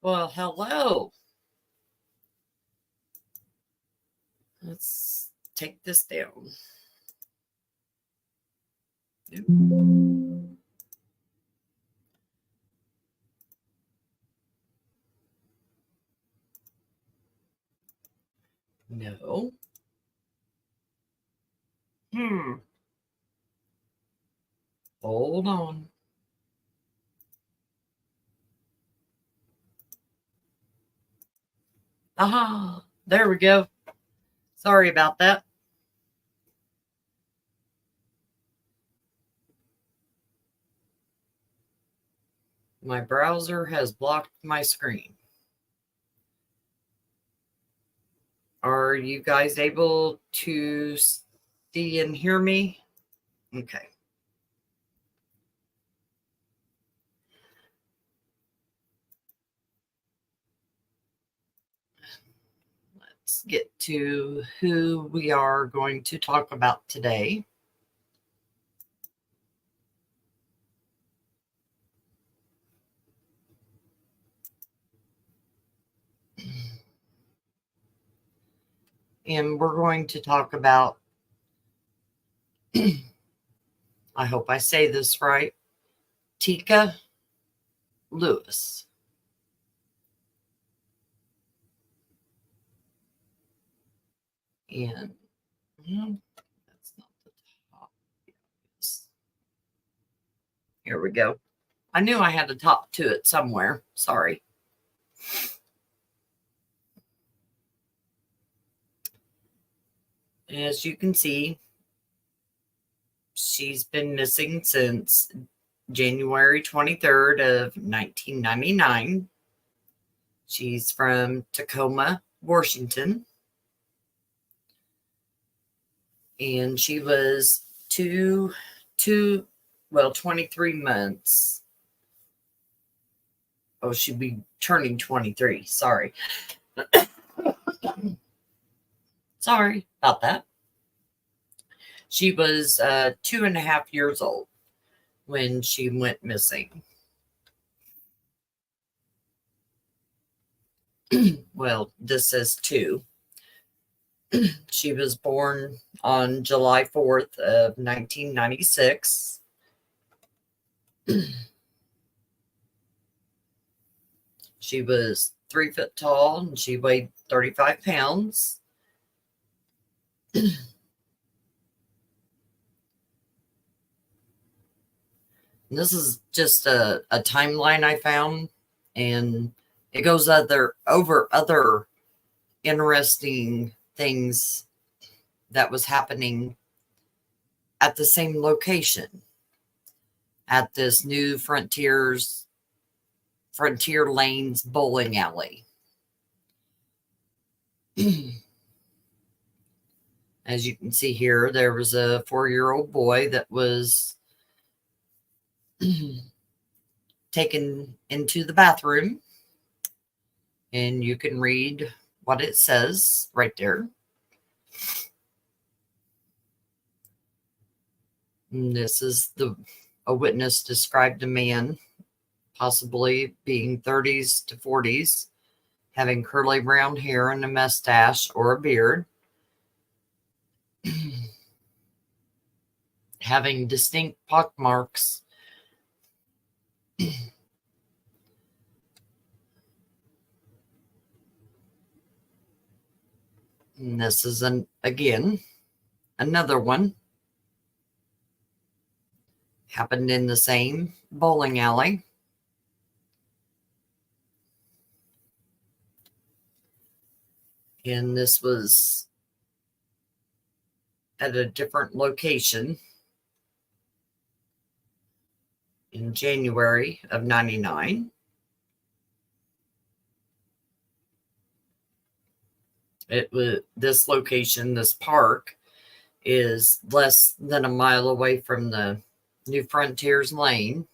Well, hello. Let's take this down. No. Hold on. Aha, there we go. Sorry about that. My browser has blocked my screen. Are you guys able to see and hear me? Okay. Let's get to who we are going to talk about today. And we're going to talk about, I hope I say this right, Teeka Lewis. And that's not the top. Here we go. I knew I had a top to it somewhere. Sorry. As you can see, she's been missing since January 23rd of 1999. She's from Tacoma, Washington. And she was 23 months. Oh, she'd be turning 23. Sorry. Sorry about that. She was 2.5 years old when she went missing. Well, this says 2. She was born on July 4th of 1996. She was 3 foot tall and she weighed 35 pounds. This is just a timeline I found, and it goes over other interesting things that was happening at the same location at this new Frontier Lanes bowling alley. As you can see here, there was a 4-year-old boy that was taken into the bathroom, and you can read what it says right there. And this is a witness described a man possibly being 30s to 40s, having curly brown hair and a mustache or a beard, having distinct pockmarks. And this is again another one. Happened in the same bowling alley. And this was at a different location in January of 99. It was this location, this park, is less than a mile away from the New Frontiers Lane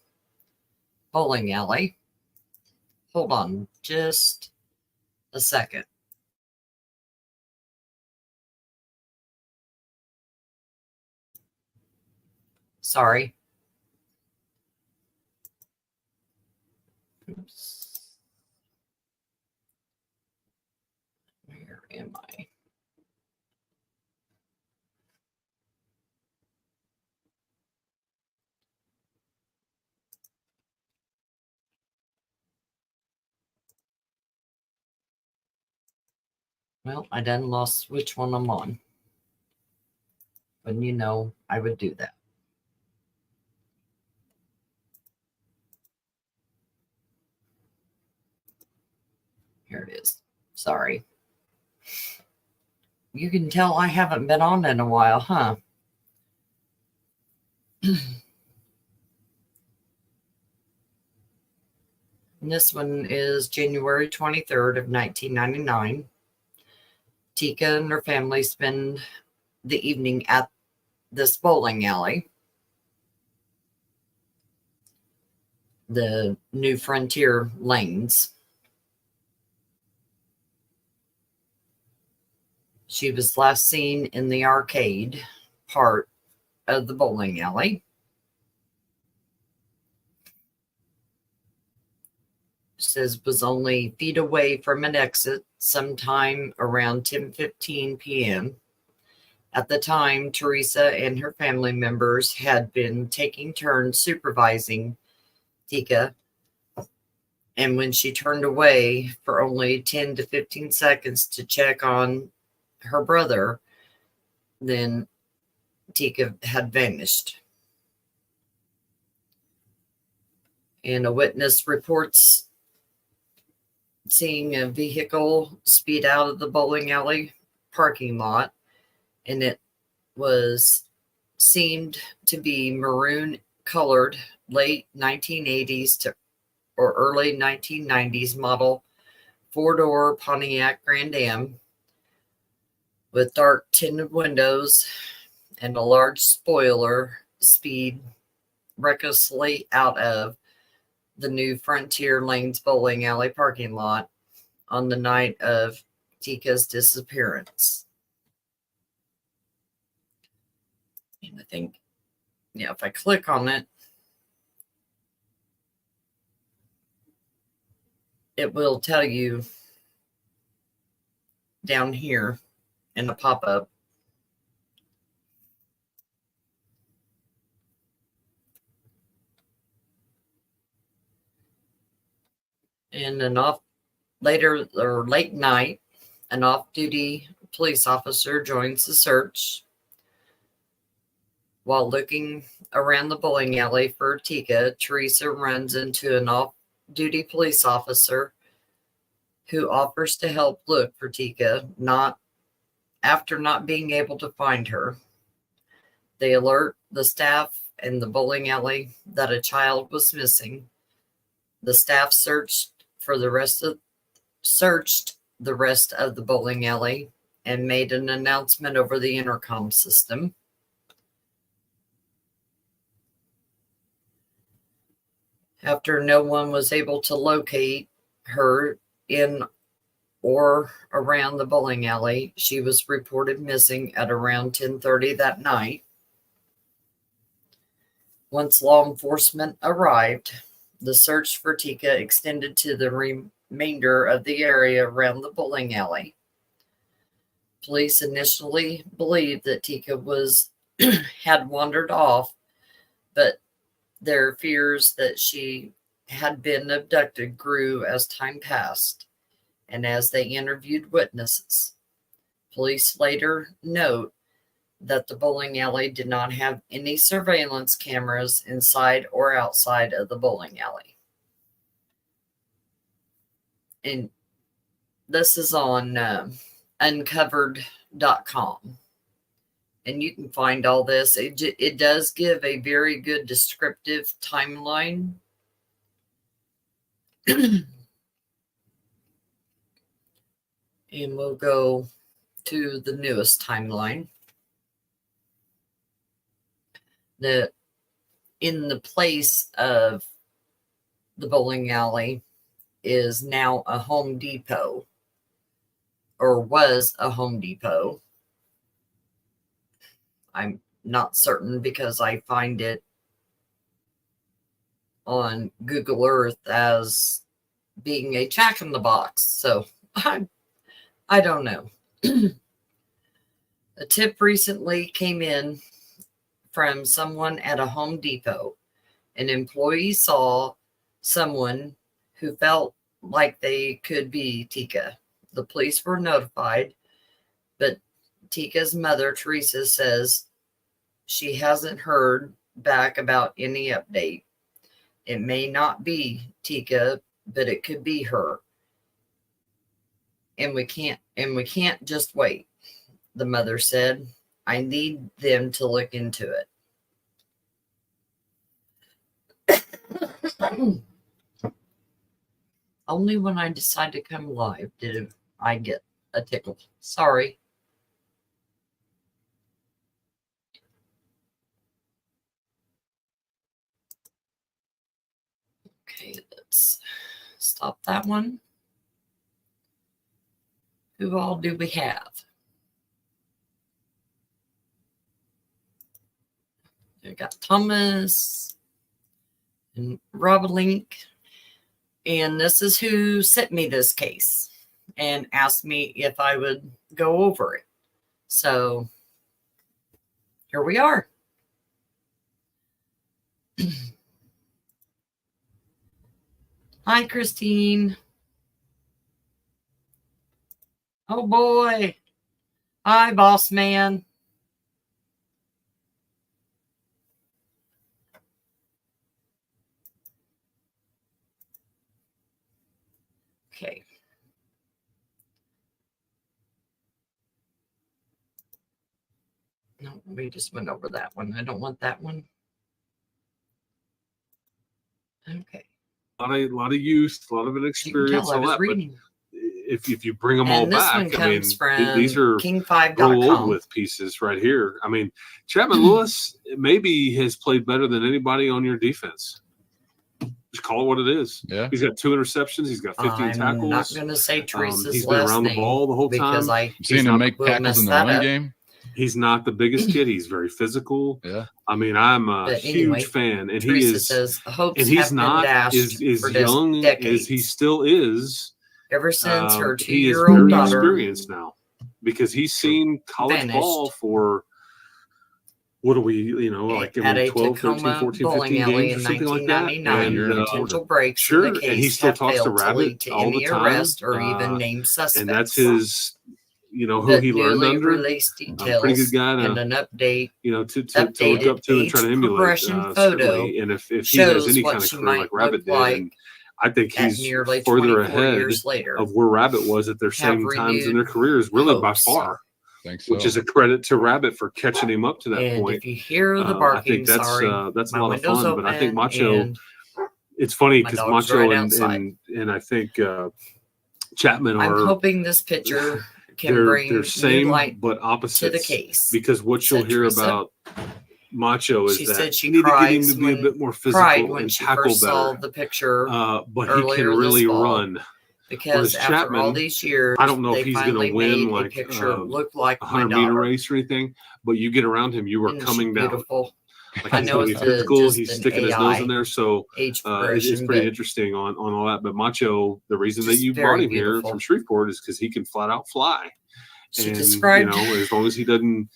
bowling alley. Hold on just a second. Sorry. Oops. am I? Well, I done lost which one I'm on. But you know, I would do that. Here it is. Sorry. You can tell I haven't been on in a while, huh? And this one is January 23rd of 1999. Teekah and her family spend the evening at this bowling alley, the New Frontier Lanes. She was last seen in the arcade part of the bowling alley. It says was only feet away from an exit sometime around 10:15 p.m. At the time, Theresa and her family members had been taking turns supervising Teekah, and when she turned away for only 10 to 15 seconds to check on her brother, then Teekah had vanished. And a witness reports seeing a vehicle speed out of the bowling alley parking lot, and it seemed to be maroon colored, late 1980s to or early 1990s model 4-door Pontiac Grand Am with dark tinted windows and a large spoiler, speed recklessly out of the New Frontier Lanes bowling alley parking lot on the night of Teekah's disappearance. And I think, yeah, if I click on it, it will tell you down here in the pop-up. And late night, an off-duty police officer joins the search. While looking around the bowling alley for Teekah, Theresa runs into an off-duty police officer who offers to help look for Teekah, after not being able to find her. They alert the staff in the bowling alley that a child was missing. The staff searched the rest of the bowling alley and made an announcement over the intercom system. After no one was able to locate her in or around the bowling alley, she was reported missing at around 10:30 that night. Once law enforcement arrived, the search for Teekah extended to the remainder of the area around the bowling alley. Police initially believed that Teekah had wandered off, but their fears that she had been abducted grew as time passed and as they interviewed witnesses. Police later note that the bowling alley did not have any surveillance cameras inside or outside of the bowling alley. And this is on uncovered.com. And you can find all this. It does give a very good descriptive timeline. And we'll go to the newest timeline. That in the place of the bowling alley is now a Home Depot, or was a Home Depot. I'm not certain because I find it on Google Earth as being a Jack in the Box. So I don't know. A tip recently came in from someone at a Home Depot. An employee saw someone who felt like they could be Teekah. The police were notified, but Teekah's mother, Theresa, says she hasn't heard back about any update. It may not be Teekah, but it could be her. And we can't just wait, the mother said. I need them to look into it. Only when I decide to come live did I get a tickle. Sorry. Okay, let's stop that one. Who all do we have? We got Thomas and Robalink. And this is who sent me this case and asked me if I would go over it. So here we are. Hi, Christine. Oh, boy. Hi, boss man. Okay. No, we just went over that one. I don't want that one. Okay. A lot of youth, a lot of inexperience, all that. But if you bring them all back, I mean, these are grow old with pieces right here. I mean, Chapman Lewis maybe has played better than anybody on your defense. Just call it what it is. Yeah, he's got 2 interceptions. He's got 15 tackles. I'm not going to say Teresa's he's been around the ball the whole time. Because I've seen him make tackles in the run game. He's not the biggest kid. He's very physical. Yeah. I mean, I'm a huge fan, and Teresa he is. Says, and he's not as young as he still is. Ever since her 2-year-old daughter. He is very experienced now because he's seen college ball for. What are we, like at a 12, Tacoma 13, 14, 15 games or something like that? And potential breaks sure, in the case and he still talks to to Rabbit all the time. Arrest or even named suspects. And that's his, who he learned under. Released details pretty good guy to, and an update, to look up to and try to emulate. Photo and if he has any kind of career like Rabbit did, and I think he's further ahead of where Rabbit was at their same times in their careers, really by far. So. Which is a credit to Rabbit for catching him up to that point. If you hear the barking, I think that's a lot of fun. But I think Macho, it's funny because Macho and I think Chapman are. I'm hoping this picture can bring they're same new light but opposite to the case. Because what you'll hear about Macho is that you need to get him to be a bit more physical and tackle better. Saw the picture, but he can really run. Because after Chapman, all these years, I don't know if he's going to win like a 100-meter race or anything, but you get around him, you are coming down. Beautiful. Like I know it's physical. He's sticking his nose in there, so it's pretty interesting on all that. But Macho, the reason that you brought him here from Shreveport is because he can flat out fly. And as long as he doesn't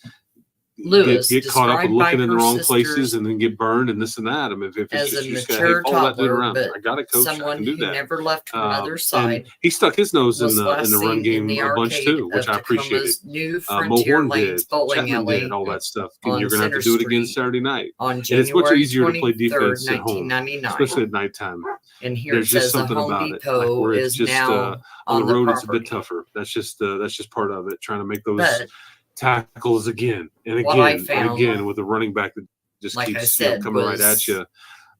get caught up with looking in the wrong places and then get burned and this and that. I mean, if it's just you just gotta follow that dude around. I got it, coach. I can do that. Never left her mother's side. He stuck his nose in the run game a bunch too, which I appreciated. Mo Horn did, Chapman did, all that stuff. And you're gonna have to do it again Saturday night. And it's much easier to play defense at home, especially at nighttime. And here there's just something about it, like where it's just on the road. It's a bit tougher. That's just part of it. Trying to make those tackles again and again and again with a running back that just keeps coming right at you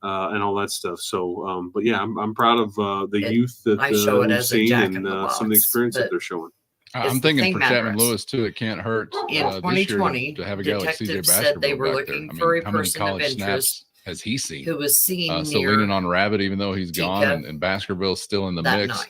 and all that stuff. So, but yeah, I'm proud of the youth that we've seen and some of the experience that they're showing. I'm thinking for Chapman Lewis too, it can't hurt in 2020 to have a guy like CJ said they were looking for a person of interest has he seen who was seen so leaning on Rabbit even though he's gone and Baskerville's still in the mix.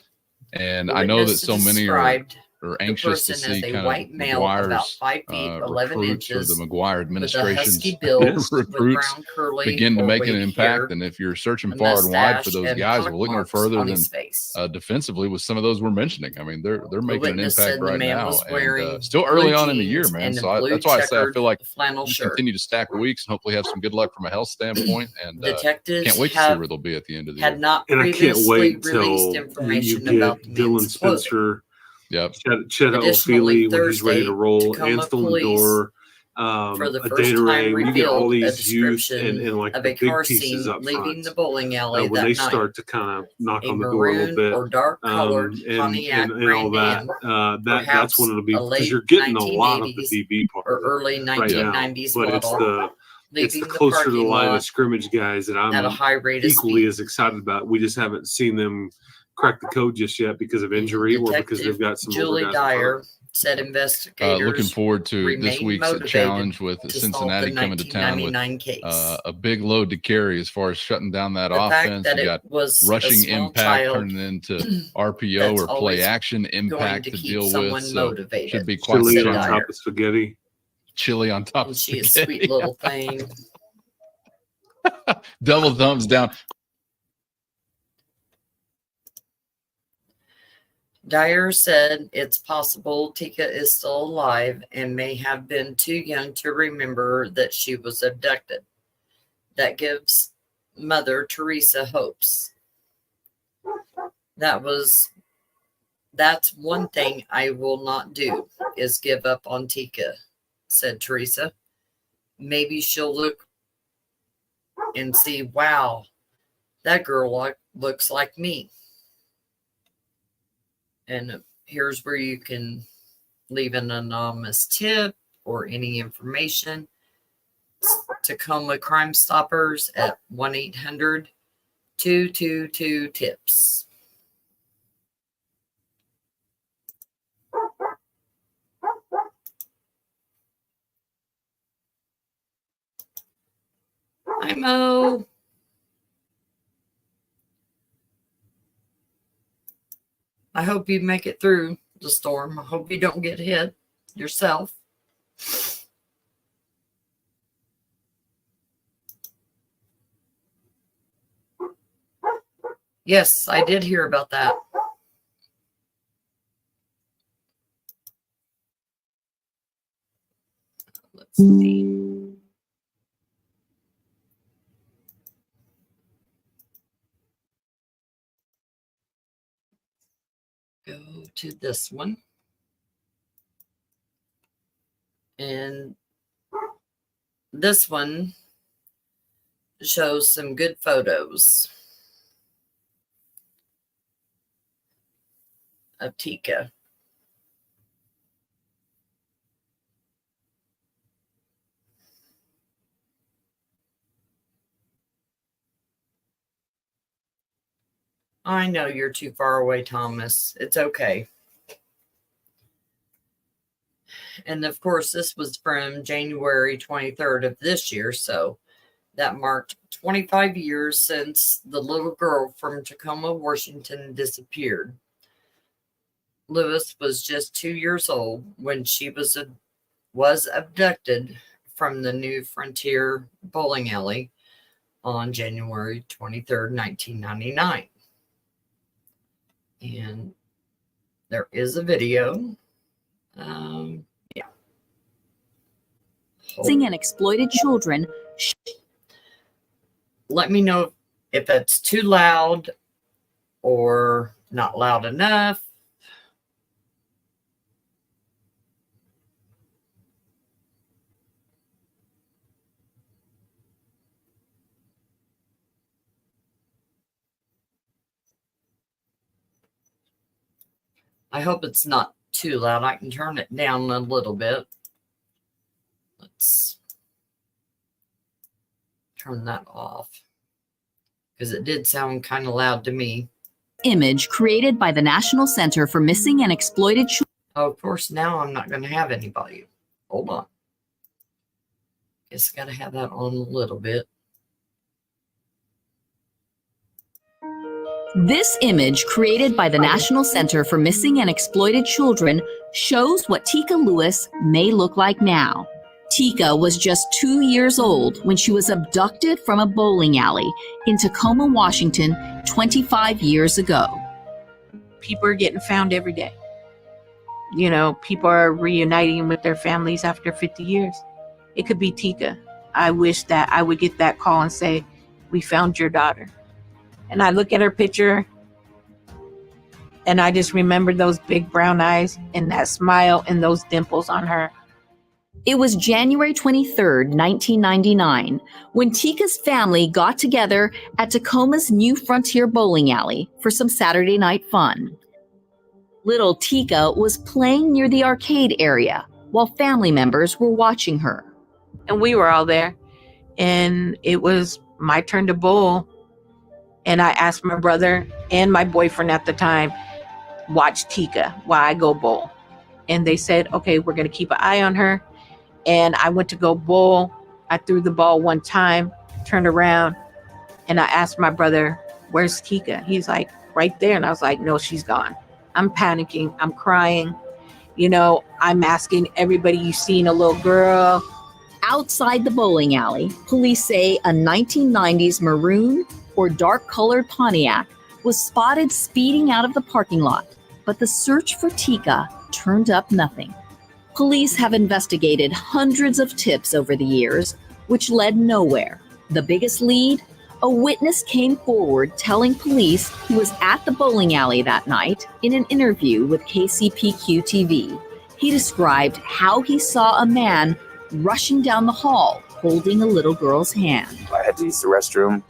And I know that so many are are anxious to see kind white of male, about McGuire's 5 feet 11 recruits or inches, the McGuire administration's with recruits brown curly begin to or make an wavy impact. hair, And if you're searching a far and wide for mustache, those and guys, well, look no pockmarks further on than his face. defensively with some of those we're mentioning. I mean, they're making an witness impact said the right man now, was and wearing still early blue on in the year, jeans man. and a So blue that's why I say I feel checkered like flannel we shirt. continue to stack the weeks and hopefully have some good luck from a health standpoint. And Detectives can't wait to see where they'll be at the end of the year. had not And I can't previously wait released till you information get about the Dylan man's clothing. Spencer, Yep. Chetta Additionally, O'Feely when he's ready to roll, Tacoma Ansel police Door, for the a first data time ray. When you get all revealed a these youth description and like of the a car big pieces seen up leaving front, the bowling alley when that they night. start to kind of knock A on the door a little maroon bit, or dark colored Pontiac and all Grand that, Am, that's when it'll be, a because late you're getting a lot of the 1980s DB part or of it early right now, 1990s but model, it's the leaving the closer to the parking line of lot scrimmage guys that at a I'm high rate of equally speed. as excited about. We just haven't seen them crack the code just yet because of injury or because they've got some Julie older guys in front of Dyer them. said investigators Looking forward to this remain week's motivated challenge with to Cincinnati solve the coming to town with 1999 case. a big load to carry as far as shutting down that The fact offense. that You it got was a rushing small impact child turning into RPO that's or play always action going impact to to keep deal with. someone So motivated. should be quite Chili the on challenge. top of spaghetti. Chili on top And of she spaghetti. is a sweet little thing. Double thumbs down. Dyer said it's possible Teekah is still alive and may have been too young to remember that she was abducted. That gives Mother Theresa hopes. That's one thing I will not do, is give up on Teekah, said Theresa. Maybe she'll look and see, wow, that girl looks like me. And here's where you can leave an anonymous tip or any information. Tacoma Crime Stoppers at 1-800-222-TIPS. Hi, Mo. I hope you make it through the storm. I hope you don't get hit yourself. Yes, I did hear about that. Let's see. Go to this one. And this one shows some good photos of Teekah. I know you're too far away, Thomas. It's okay. And of course, this was from January 23rd of this year. So that marked 25 years since the little girl from Tacoma, Washington disappeared. Lewis was just 2 years old when she was abducted from the New Frontier bowling alley on January 23rd, 1999. And there is a video. Yeah. And exploited children. Let me know if it's too loud or not loud enough. I hope it's not too loud. I can turn it down a little bit. Let's turn that off because it did sound kind of loud to me. Image created by the National Center for Missing and Exploited Children. Oh, of course, now I'm not going to have any volume. Hold on. Guess I got to have that on a little bit. This image, created by the National Center for Missing and Exploited Children, shows what Teeka Lewis may look like now. Teeka was just 2 years old when she was abducted from a bowling alley in Tacoma, Washington, 25 years ago. People are getting found every day. You know, people are reuniting with their families after 50 years. It could be Teeka. I wish that I would get that call and say, "We found your daughter." And I look at her picture and I just remember those big brown eyes and that smile and those dimples on her. It was January 23rd, 1999, when Teeka's family got together at Tacoma's New Frontier bowling alley for some Saturday night fun. Little Teeka was playing near the arcade area while family members were watching her. And we were all there, and it was my turn to bowl. And I asked my brother and my boyfriend at the time, watch Teeka while I go bowl. And they said, okay, we're going to keep an eye on her. And I went to go bowl. I threw the ball one time, turned around, and I asked my brother, where's Teeka? He's like, right there. And I was like, no, she's gone. I'm panicking. I'm crying. You know, I'm asking everybody, you seen a little girl? Outside the bowling alley, police say a 1990s maroon or dark-colored Pontiac was spotted speeding out of the parking lot, but the search for Teeka turned up nothing. Police have investigated hundreds of tips over the years, which led nowhere. The biggest lead? A witness came forward telling police he was at the bowling alley that night in an interview with KCPQ TV. He described how he saw a man rushing down the hall holding a little girl's hand. I had to use the restroom,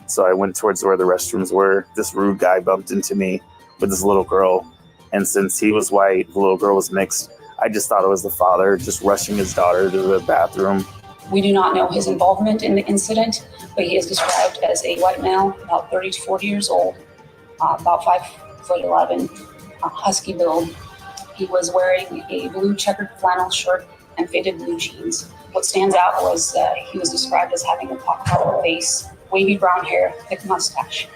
so I went towards where the restrooms were. This rude guy bumped into me with this little girl, and since he was white, the little girl was mixed, I just thought it was the father just rushing his daughter to the bathroom. We do not know his involvement in the incident, but he is described as a white male, about 30 to 40 years old, about 5'11", husky build. He was wearing a blue checkered flannel shirt and faded blue jeans. What stands out was he was described as having a pock-colored face, wavy brown hair, thick mustache.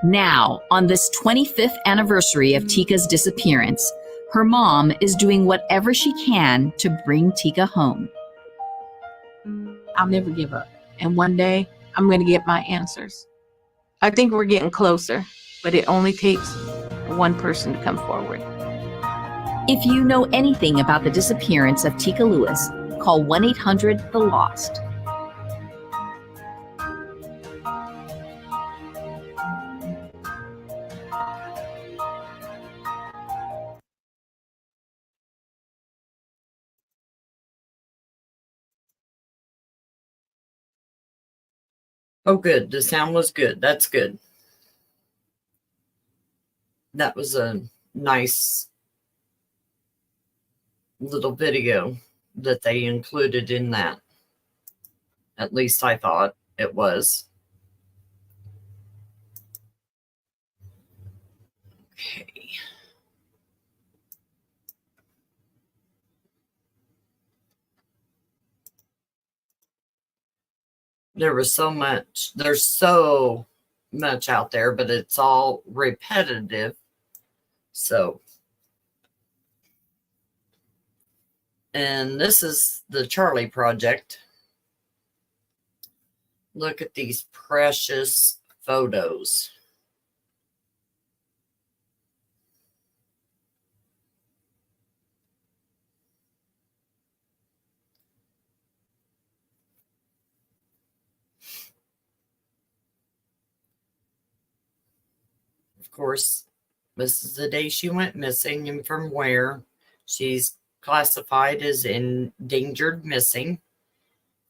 Now, on this 25th anniversary of Teeka's disappearance, her mom is doing whatever she can to bring Teeka home. I'll never give up. And one day, I'm going to get my answers. I think we're getting closer, but it only takes one person to come forward. If you know anything about the disappearance of Teeka Lewis, call 1-800-THE-LOST. Oh, good. The sound was good. That's good. That was a nice little video that they included in that. At least I thought it was. Okay. There's so much out there, but it's all repetitive. So, and this is the Charlie Project. Look at these precious photos. Of course, this is the day she went missing and from where. She's classified as endangered missing,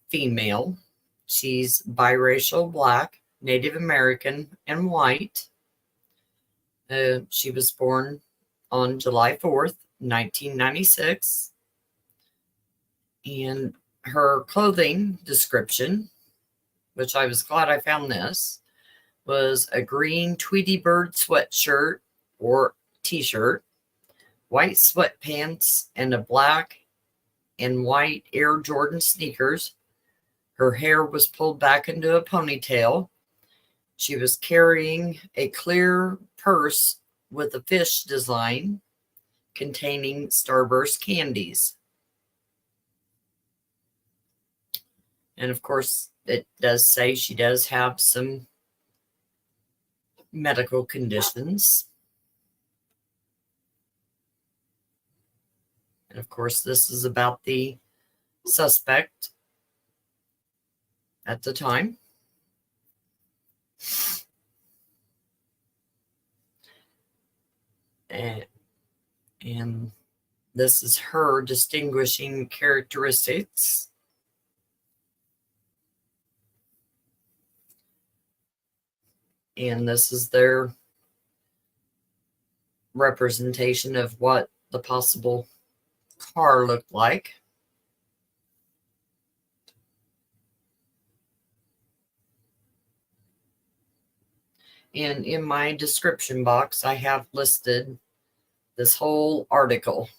female. She's biracial, Black, Native American, and white. She was born on July 4th, 1996. And her clothing description, which I was glad I found this, was a green Tweety Bird sweatshirt or t-shirt, white sweatpants, and a black and white Air Jordan sneakers. Her hair was pulled back into a ponytail, She was carrying a clear purse with a fish design containing Starburst candies. And of course, it does say she does have some medical conditions. And of course, this is about the suspect at the time. And this is her distinguishing characteristics. And this is their representation of what the possible car looked like. And in my description box, I have listed this whole article.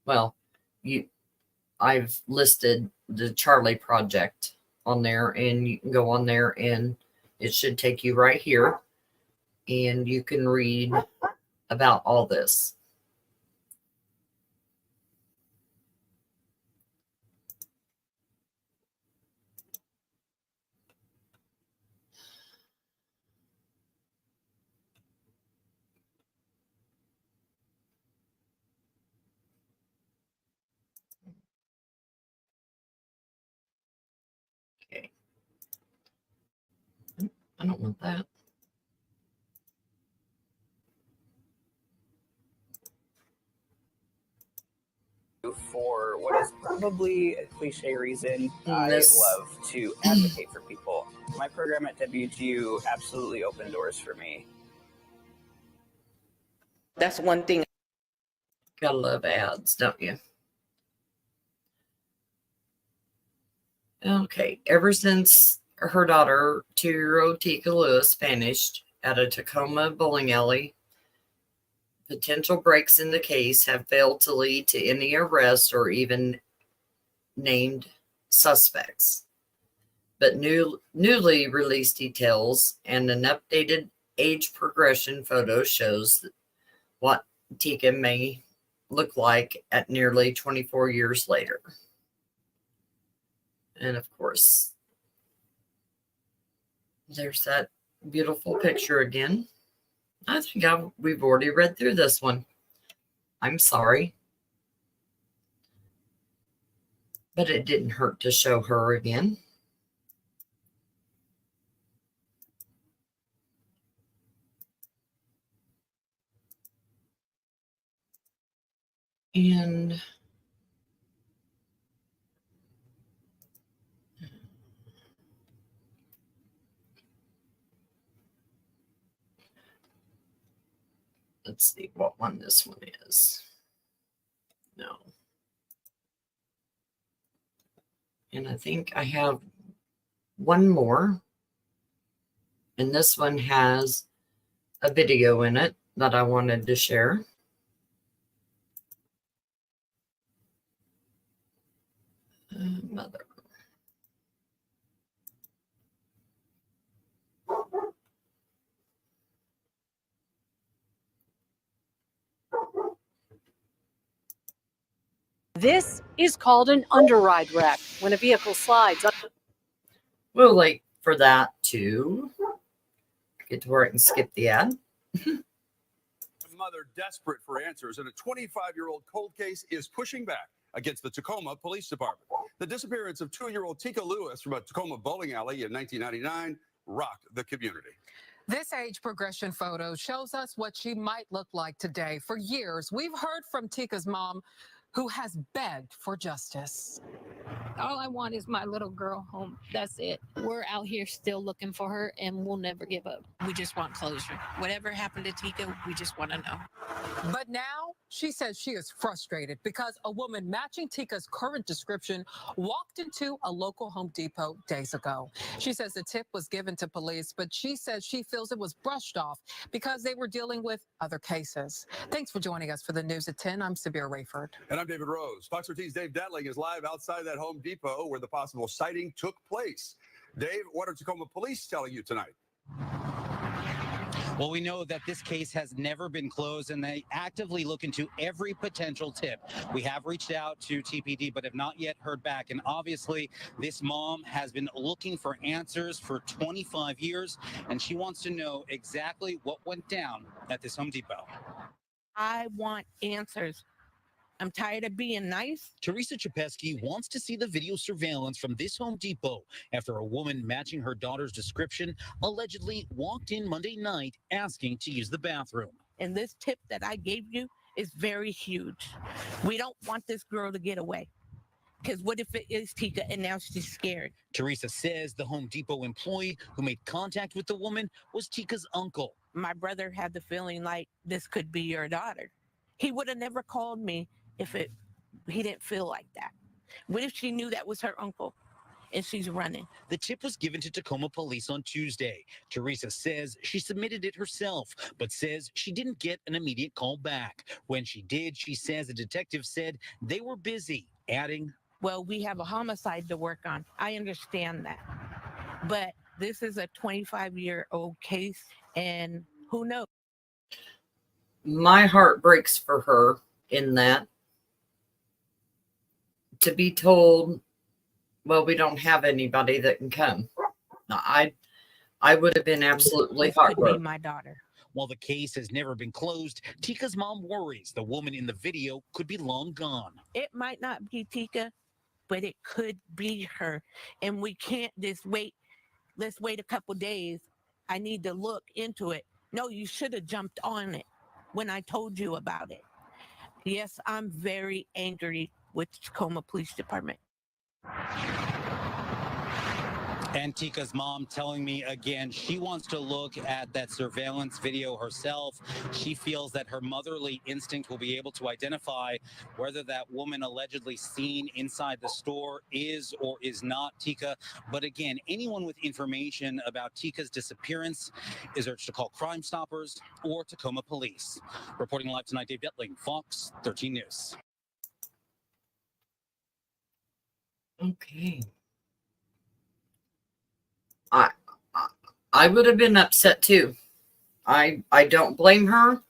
Well, I've listed the Charlie Project on there, and you can go on there and it should take you right here, and you can read about all this. Okay. I don't want that. For what is probably a cliche reason, I love to advocate for people. My program at WGU absolutely opened doors for me. That's one thing. Gotta love ads, don't you? Okay, ever since her daughter, 2-year-old Teeka Lewis, vanished at a Tacoma bowling alley, potential breaks in the case have failed to lead to any arrests or even named suspects. But newly released details and an updated age progression photo shows what Teeka may look like at nearly 24 years later. And of course, there's that beautiful picture again. I think we've already read through this one. I'm sorry. But it didn't hurt to show her again. And let's see what one this one is. No. And I think I have one more. And this one has a video in it that I wanted to share. Mother. This is called an underride wreck, when a vehicle slides up. We'll wait for that to get to where I can skip the ad. Mother desperate for answers, and a 25-year-old cold case is pushing back against the Tacoma Police Department. The disappearance of 2-year-old Teeka Lewis from a Tacoma bowling alley in 1999 rocked the community. This age progression photo shows us what she might look like today. For years, we've heard from Teeka's mom, who has begged for justice. All I want is my little girl home. That's it. We're out here still looking for her, and we'll never give up. We just want closure. Whatever happened to Teeka, we just want to know. But now she says she is frustrated because a woman matching Teeka's current description walked into a local Home Depot days ago. She says the tip was given to police, but she says she feels it was brushed off because they were dealing with other cases. Thanks for joining us for the News at 10. I'm Sabir Rayford. And I'm David Rose. Fox 13's Dave Datling is live outside that Home Depot where the possible sighting took place. Dave, what are Tacoma police telling you tonight? Well, we know that this case has never been closed, and they actively look into every potential tip. We have reached out to TPD, but have not yet heard back. And obviously, this mom has been looking for answers for 25 years, and she wants to know exactly what went down at this Home Depot. I want answers. I'm tired of being nice. Theresa English wants to see the video surveillance from this Home Depot after a woman matching her daughter's description allegedly walked in Monday night asking to use the bathroom. And this tip that I gave you is very huge. We don't want this girl to get away. Because what if it is Teekah and now she's scared? Theresa says the Home Depot employee who made contact with the woman was Teekah's uncle. My brother had the feeling like this could be your daughter. He would have never called me if he didn't feel like that. What if she knew that was her uncle and she's running? The tip was given to Tacoma police on Tuesday. Theresa says she submitted it herself, but says she didn't get an immediate call back. When she did, she says a detective said they were busy, adding, well, we have a homicide to work on. I understand that. But this is a 25-year-old case, and who knows? My heart breaks for her in that. To be told, well, we don't have anybody that can come. I would have been absolutely heartbroken. Could be my daughter. While the case has never been closed, Teekah's mom worries the woman in the video could be long gone. It might not be Teekah, but it could be her. And we can't just wait. Let's wait a couple days. I need to look into it. No, you should have jumped on it when I told you about it. Yes, I'm very angry with Tacoma Police Department. And Teekah's mom telling me again she wants to look at that surveillance video herself. She feels that her motherly instinct will be able to identify whether that woman allegedly seen inside the store is or is not Teekah. But again, anyone with information about Teekah's disappearance is urged to call Crime Stoppers or Tacoma Police. Reporting live tonight, Dave Detling, Fox 13 News. Okay. I would have been upset too. I don't blame her.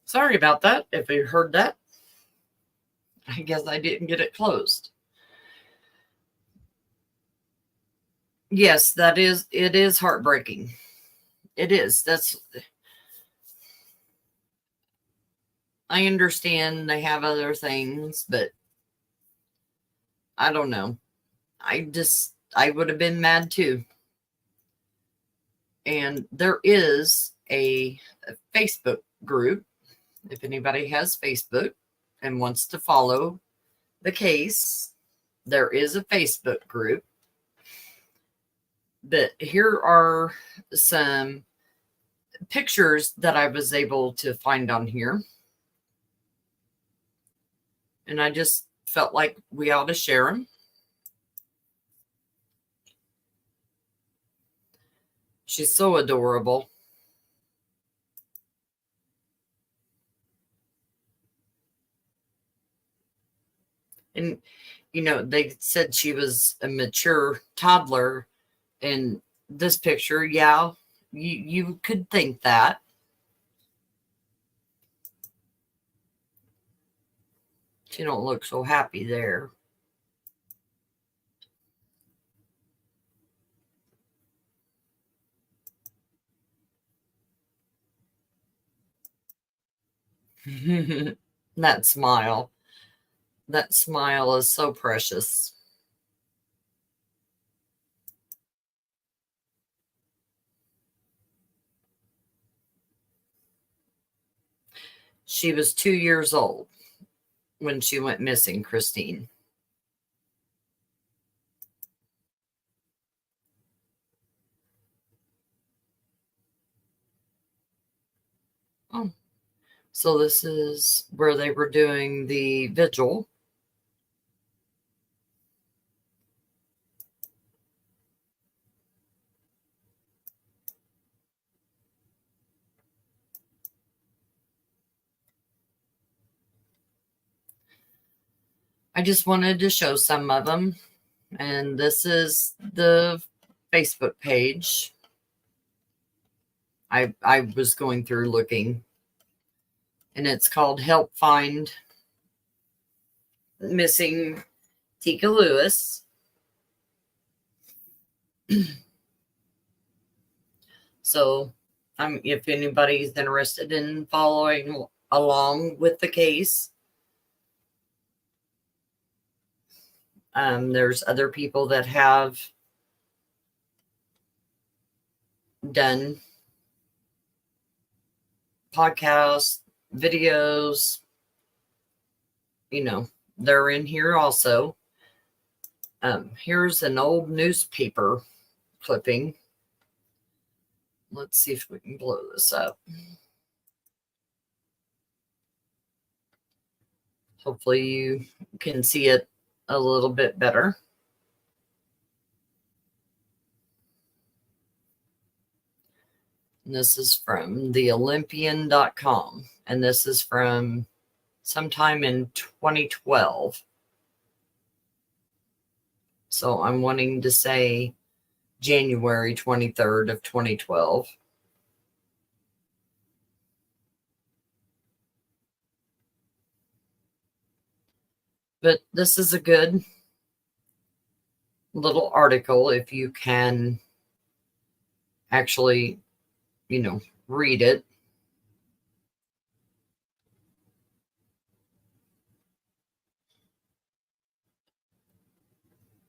Sorry about that. If you heard that, I guess I didn't get it closed. Yes, it is heartbreaking. It is. I understand they have other things, but I don't know. I would have been mad too. And there is a Facebook group. If anybody has Facebook and wants to follow the case, there is a Facebook group. But here are some pictures that I was able to find on here. And I just felt like we ought to share them. She's so adorable. And, you know, they said she was a mature toddler in this picture. Yeah, you could think that. She don't look so happy there. That smile. That smile is so precious. She was 2 years old when she went missing, Christine. Oh, so this is where they were doing the vigil. I just wanted to show some of them. And this is the Facebook page. I was going through looking. And it's called Help Find Missing Teeka Lewis. So, if anybody's interested in following along with the case, there's other people that have done podcasts, videos, you know, they're in here also. Here's an old newspaper clipping. Let's see if we can blow this up. Hopefully you can see it a little bit better. And this is from theolympian.com. And this is from sometime in 2012. So I'm wanting to say January 23rd of 2012. But this is a good little article if you can actually, you know, read it.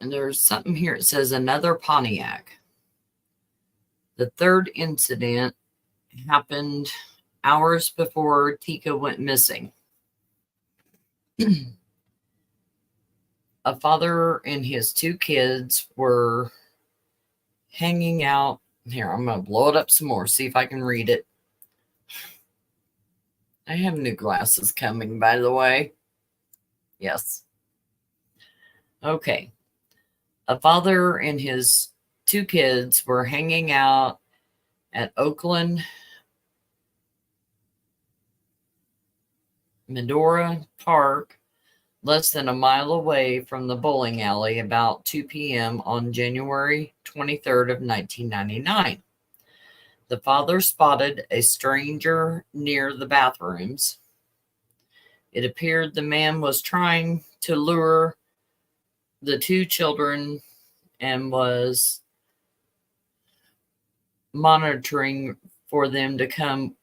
And there's something here. It says another Pontiac. The third incident happened hours before Teekah went missing. A father and his two kids were hanging out. Here, I'm going to blow it up some more, see if I can read it. I have new glasses coming, by the way. Yes. Okay. A father and his two kids were hanging out at Oakland Medora Park, less than a mile away from the bowling alley, about 2 p.m. on January 23rd of 1999. The father spotted a stranger near the bathrooms. It appeared the man was trying to lure the two children and was motioning for them to come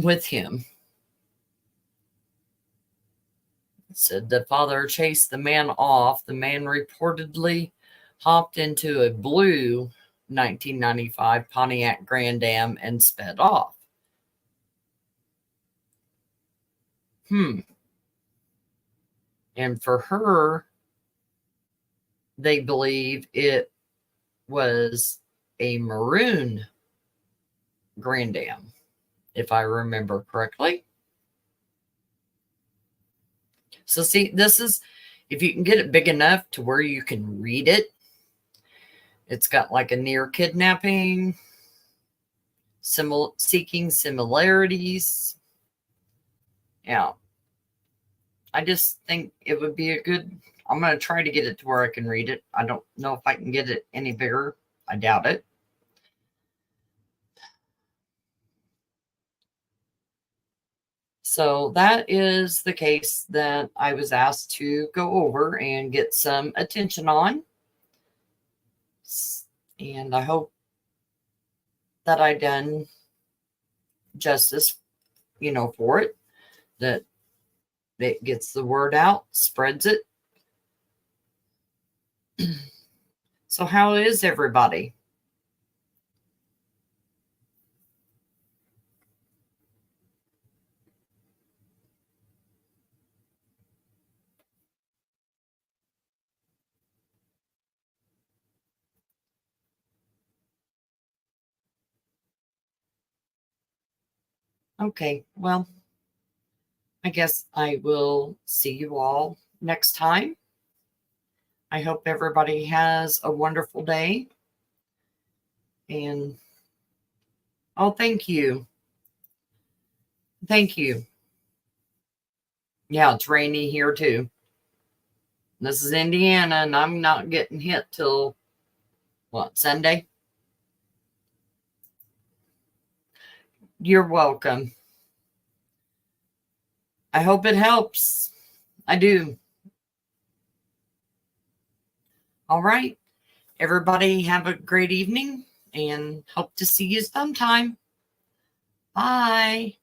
with him. It said the father chased the man off. The man reportedly hopped into a blue 1995 Pontiac Grand Am and sped off. And for her, they believe it was a maroon Grand Am, if I remember correctly. So see, this is, if you can get it big enough to where you can read it, it's got like a near kidnapping, seeking similarities. Yeah. I just think it would be a good, I'm going to try to get it to where I can read it. I don't know if I can get it any bigger. I doubt it. So that is the case that I was asked to go over and get some attention on. And I hope that I done justice, you know, for it, that it gets the word out, spreads it. So how is everybody? Okay, well, I guess I will see you all next time. I hope everybody has a wonderful day. And, oh, thank you. Thank you. Yeah, it's rainy here too. This is Indiana, and I'm not getting hit till, what, Sunday? You're welcome. I hope it helps. I do. All right. Everybody have a great evening and hope to see you sometime. Bye.